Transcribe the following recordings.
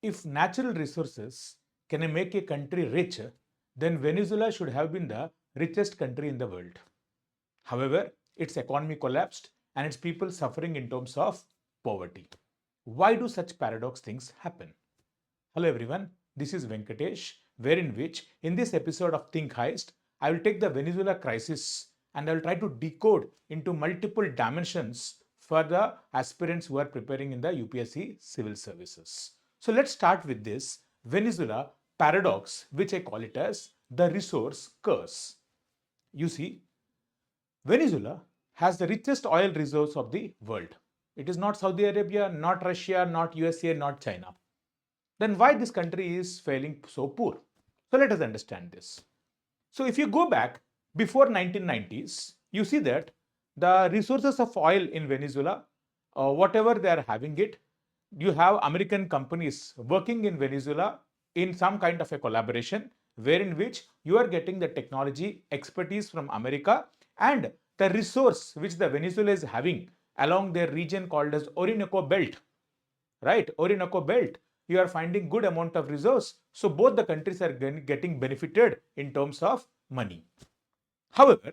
If natural resources can make a country rich, then Venezuela should have been the richest country in the world. However, its economy collapsed and its people suffering in terms of poverty. Why do such paradox things happen? Hello everyone, this is Venkatesh, wherein which in this episode of Think Heist, I will take the Venezuela crisis and I will try to decode into multiple dimensions for the aspirants who are preparing in the UPSC civil services. So let's start with this Venezuela paradox, which I call it as the resource curse. You see, Venezuela has the richest oil reserves of the world. It is not Saudi Arabia, not Russia, not USA, not China. Then why this country is failing so poor? So let us understand this. So if you go back before 1990s, you see that the resources of oil in Venezuela, whatever they are having it, you have American companies working in Venezuela in some kind of a collaboration wherein which you are getting the technology expertise from America and the resource which the Venezuela is having along their region called as Orinoco Belt, right? Orinoco Belt, you are finding good amount of resource. So both the countries are getting benefited in terms of money. However,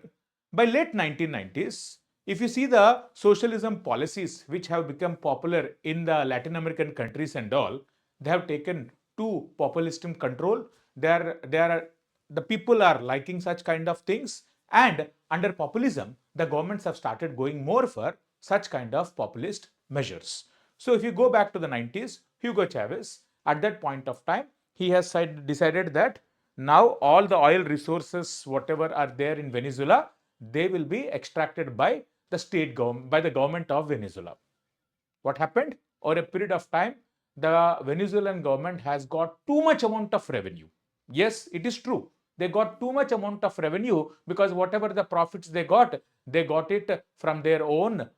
by late 1990s, if you see the socialism policies which have become popular in the Latin American countries and all, they have taken to populism control. The people are liking such kind of things, and under populism, the governments have started going more for such kind of populist measures. So if you go back to the 90s, Hugo Chavez, at that point of time, he has decided that now all the oil resources, whatever are there in Venezuela, they will be extracted by the state government, by the government of Venezuela. What happened? Over a period of time, the Venezuelan government has got too much amount of revenue. Yes, it is true. They got too much amount of revenue because whatever the profits they got it from their own,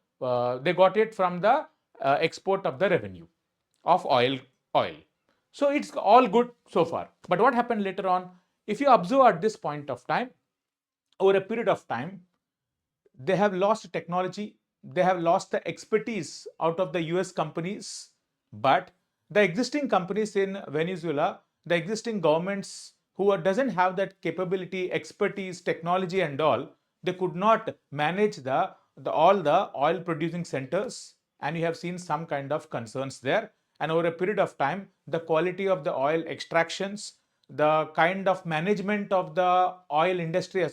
they got it from the export of the revenue of oil. So it's all good so far. But what happened later on? If you observe at this point of time, over a period of time, they have lost technology, they have lost the expertise out of the US companies, but the existing companies in Venezuela, the existing governments who doesn't have that capability, expertise, technology and all, they could not manage the all the oil producing centers, and you have seen some kind of concerns there. And over a period of time, the quality of the oil extractions, the kind of management of the oil industry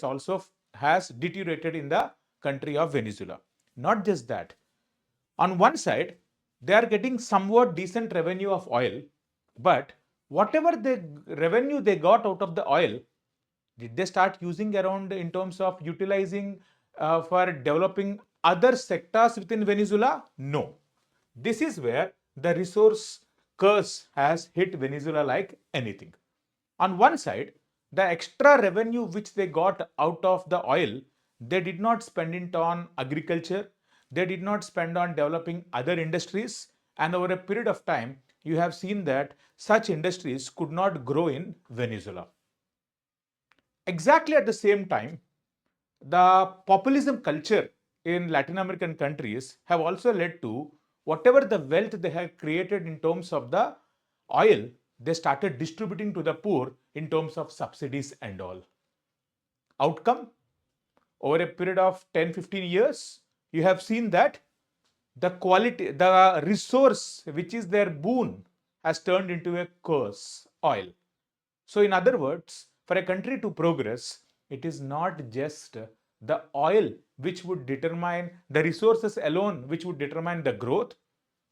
has deteriorated in the country of Venezuela. Not just that, on one side, they are getting somewhat decent revenue of oil, but whatever the revenue they got out of the oil, did they start using around in terms of utilizing for developing other sectors within Venezuela? No. This is where the resource curse has hit Venezuela like anything. On one side, the extra revenue which they got out of the oil, they did not spend it on agriculture, they did not spend on developing other industries, and over a period of time, you have seen that such industries could not grow in Venezuela. Exactly at the same time, the populism culture in Latin American countries have also led to whatever the wealth they have created in terms of the oil, they started distributing to the poor in terms of subsidies and all. Outcome, over a period of 10-15 years, you have seen that the quality, the resource which is their boon has turned into a curse, oil. So, in other words, for a country to progress, it is not just the oil which would determine the resources alone, which would determine the growth.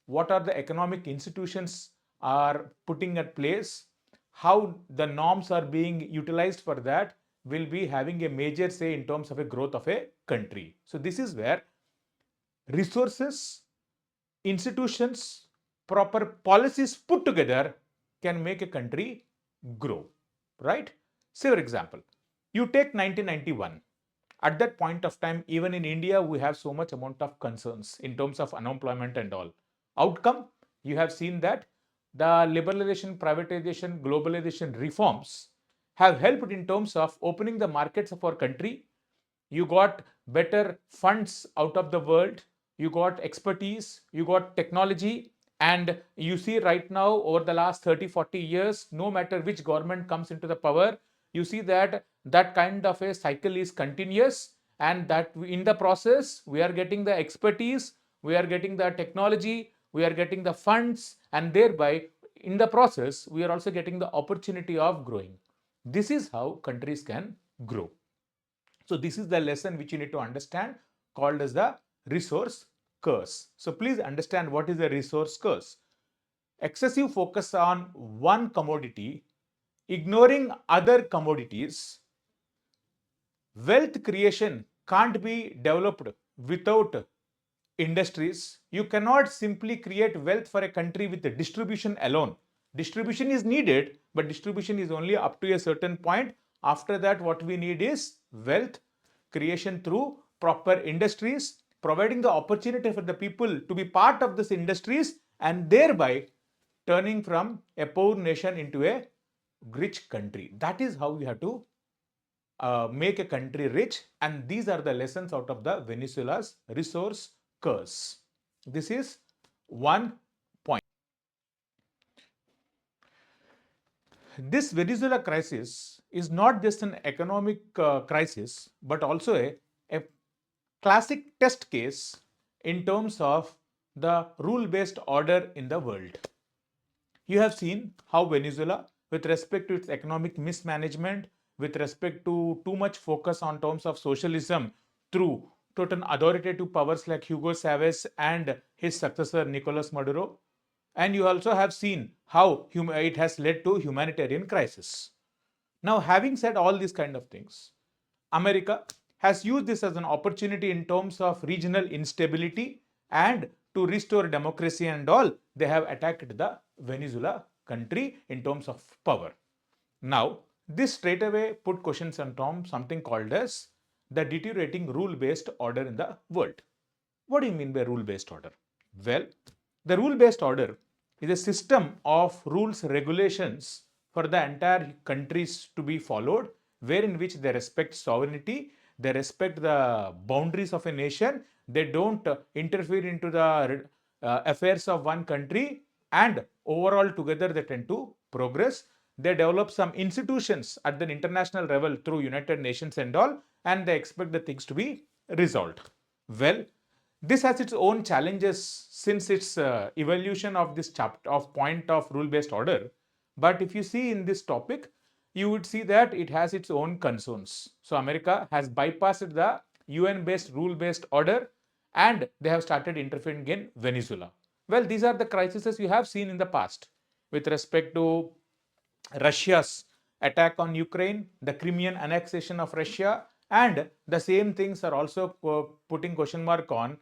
What are the economic institutions are putting at place, how the norms are being utilized for that will be having a major say in terms of a growth of a country. So this is where resources, institutions, proper policies put together can make a country grow, right? Say for example, you take 1991. At that point of time, even in India, we have so much amount of concerns in terms of unemployment and all. Outcome, you have seen that the liberalization, privatization, globalization reforms have helped in terms of opening the markets of our country. You got better funds out of the world, you got expertise, you got technology, And you see right now, over the last 30, 40 years, no matter which government comes into the power, you see that that kind of a cycle is continuous, and that in the process, we are getting the expertise, we are getting the technology, we are getting the funds, and thereby, in the process, we are also getting the opportunity of growing. This is how countries can grow. So this is the lesson which you need to understand, called as the resource curse. So please understand what is the resource curse. Excessive focus on one commodity, ignoring other commodities. Wealth creation can't be developed without industries. You cannot simply create wealth for a country with the distribution alone. Distribution is needed, but distribution is only up to a certain point. After that, what we need is wealth creation through proper industries, providing the opportunity for the people to be part of these industries, and thereby turning from a poor nation into a rich country. That is how we have to make a country rich, and these are the lessons out of the Venezuela's resource curse. This is one point. This Venezuela crisis is not just an economic crisis, but also a classic test case in terms of the rule-based order in the world. You have seen how Venezuela, with respect to its economic mismanagement, with respect to too much focus on terms of socialism through certain authoritative powers like Hugo Chavez and his successor Nicolas Maduro, and you also have seen how it has led to humanitarian crisis. Now, having said all these kind of things, America has used this as an opportunity in terms of regional instability, and to restore democracy and all, they have attacked the Venezuela country in terms of power. Now, this straight away put questions on Tom something called as the deteriorating rule-based order in the world. What do you mean by rule-based order? Well, the rule-based order is a system of rules, regulations for the entire countries to be followed, wherein which they respect sovereignty, they respect the boundaries of a nation, they don't interfere into the affairs of one country, and overall together they tend to progress. They develop some institutions at the international level through United Nations and all, and they expect the things to be resolved. Well, this has its own challenges since its evolution of this chapter of point of rule-based order. But if you see in this topic, you would see that it has its own concerns. So America has bypassed the UN-based rule-based order, and they have started interfering in Venezuela. Well, these are the crises you have seen in the past with respect to Russia's attack on Ukraine, the Crimean annexation of Russia, and the same things are also putting question mark on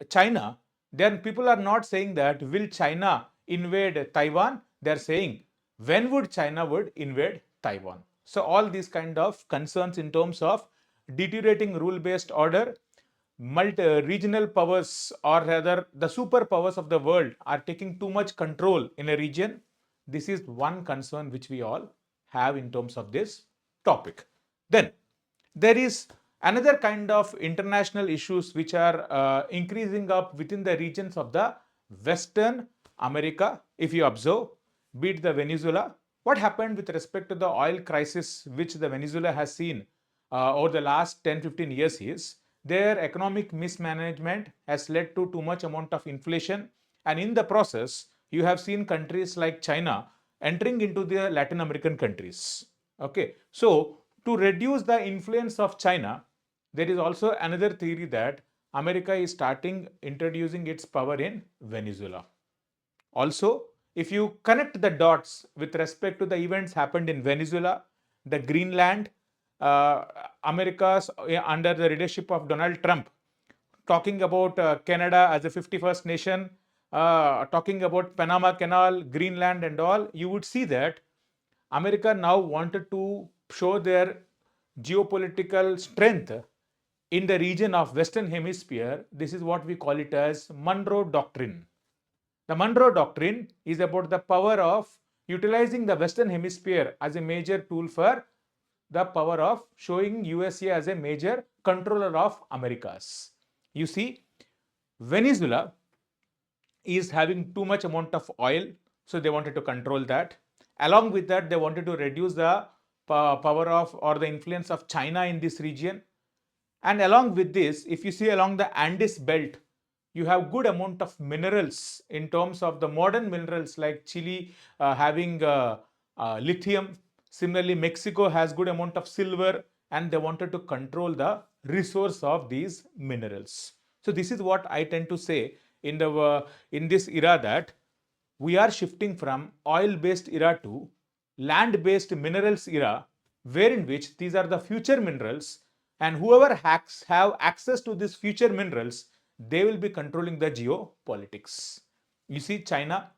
China. Then people are not saying that will China invade Taiwan? They are saying when would China would invade Taiwan? So all these kind of concerns in terms of deteriorating rule-based order, regional powers, or rather the superpowers of the world, are taking too much control in a region. This is one concern which we all have in terms of this topic. Then there is another kind of international issues which are increasing up within the regions of the Western America. If you observe, be it the Venezuela, what happened with respect to the oil crisis which the Venezuela has seen over the last 10-15 years is their economic mismanagement has led to too much amount of inflation, and in the process you have seen countries like China entering into the Latin American countries. Okay, so to reduce the influence of China, there is also another theory that America is starting introducing its power in Venezuela. Also, if you connect the dots with respect to the events happened in Venezuela, the Greenland, uh, America's under the leadership of Donald Trump, talking about Canada as a 51st nation, talking about Panama Canal, Greenland, and all, you would see that America now wanted to show their geopolitical strength in the region of Western Hemisphere. This is what we call it as Monroe Doctrine. The Monroe Doctrine is about the power of utilizing the Western Hemisphere as a major tool for the power of showing USA as a major controller of Americas. You see, Venezuela is having too much amount of oil, so they wanted to control that. Along with that, they wanted to reduce the power of or the influence of China in this region. And along with this, if you see along the Andes belt, you have good amount of minerals in terms of the modern minerals like Chile having lithium. Similarly, Mexico has good amount of silver, and they wanted to control the resource of these minerals. So this is what I tend to say in this era, that we are shifting from oil-based era to land-based minerals era, wherein which these are the future minerals, and whoever have access to these future minerals, they will be controlling the geopolitics. You see, China,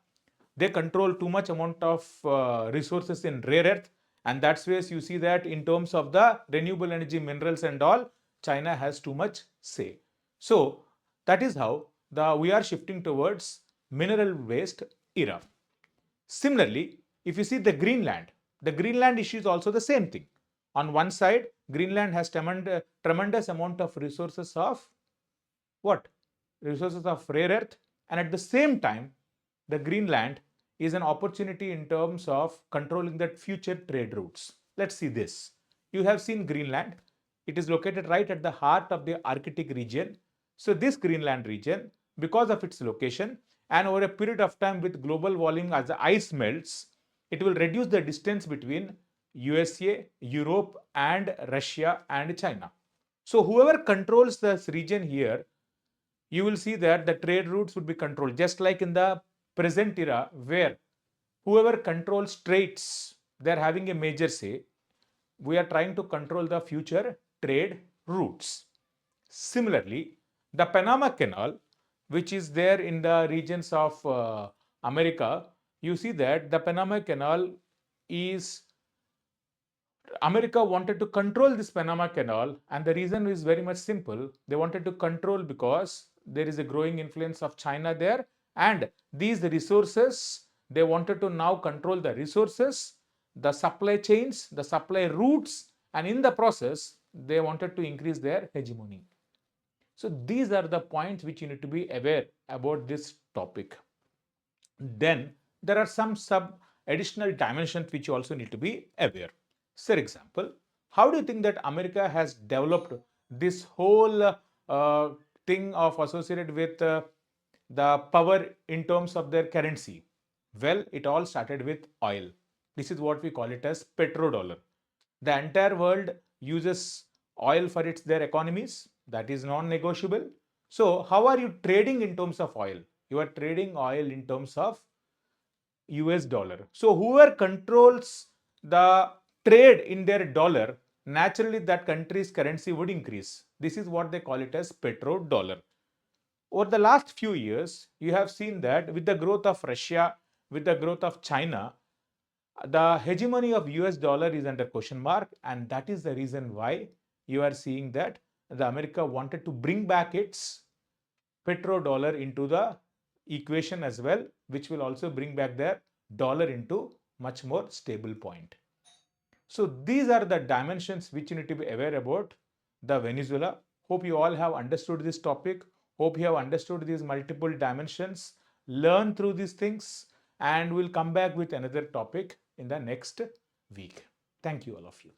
they control too much amount of resources in rare earth, and that's where you see that in terms of the renewable energy minerals and all, China has too much say. So that is how we are shifting towards mineral based era. Similarly, if you see the Greenland issue is also the same thing. On one side, Greenland has tremendous amount of resources of what? Resources of rare earth, and at the same time, the Greenland is an opportunity in terms of controlling that future trade routes. Let's see this. You have seen Greenland. It is located right at the heart of the Arctic region. So this Greenland region, because of its location and over a period of time with global warming as the ice melts, it will reduce the distance between USA, Europe and Russia and China. So whoever controls this region here, you will see that the trade routes would be controlled, just like in the present era where whoever controls trades, they're having a major say. We are trying to control the future trade routes. Similarly, the Panama Canal, which is there in the regions of America, you see that the Panama Canal is America wanted to control this Panama Canal, and the reason is very much simple. They wanted to control because there is a growing influence of China there, and these resources, they wanted to now control the resources, the supply chains, the supply routes, and in the process, they wanted to increase their hegemony. So these are the points which you need to be aware about this topic. Then there are some sub additional dimensions which you also need to be aware. For example, how do you think that America has developed this whole thing of associated with the power in terms of their currency? Well, it all started with oil. This is what we call it as petrodollar. The entire world uses oil for their economies. That is non-negotiable. So how are you trading in terms of oil? You are trading oil in terms of US dollar. So whoever controls the trade in their dollar, naturally that country's currency would increase. This is what they call it as petrodollar. Over the last few years, you have seen that with the growth of Russia, with the growth of China, the hegemony of US dollar is under question mark, and that is the reason why you are seeing that the America wanted to bring back its petrodollar into the equation as well, which will also bring back their dollar into much more stable point. So these are the dimensions which you need to be aware about the Venezuela. Hope you all have understood this topic. Hope you have understood these multiple dimensions. Learn through these things, and we'll come back with another topic in the next week. Thank you, all of you.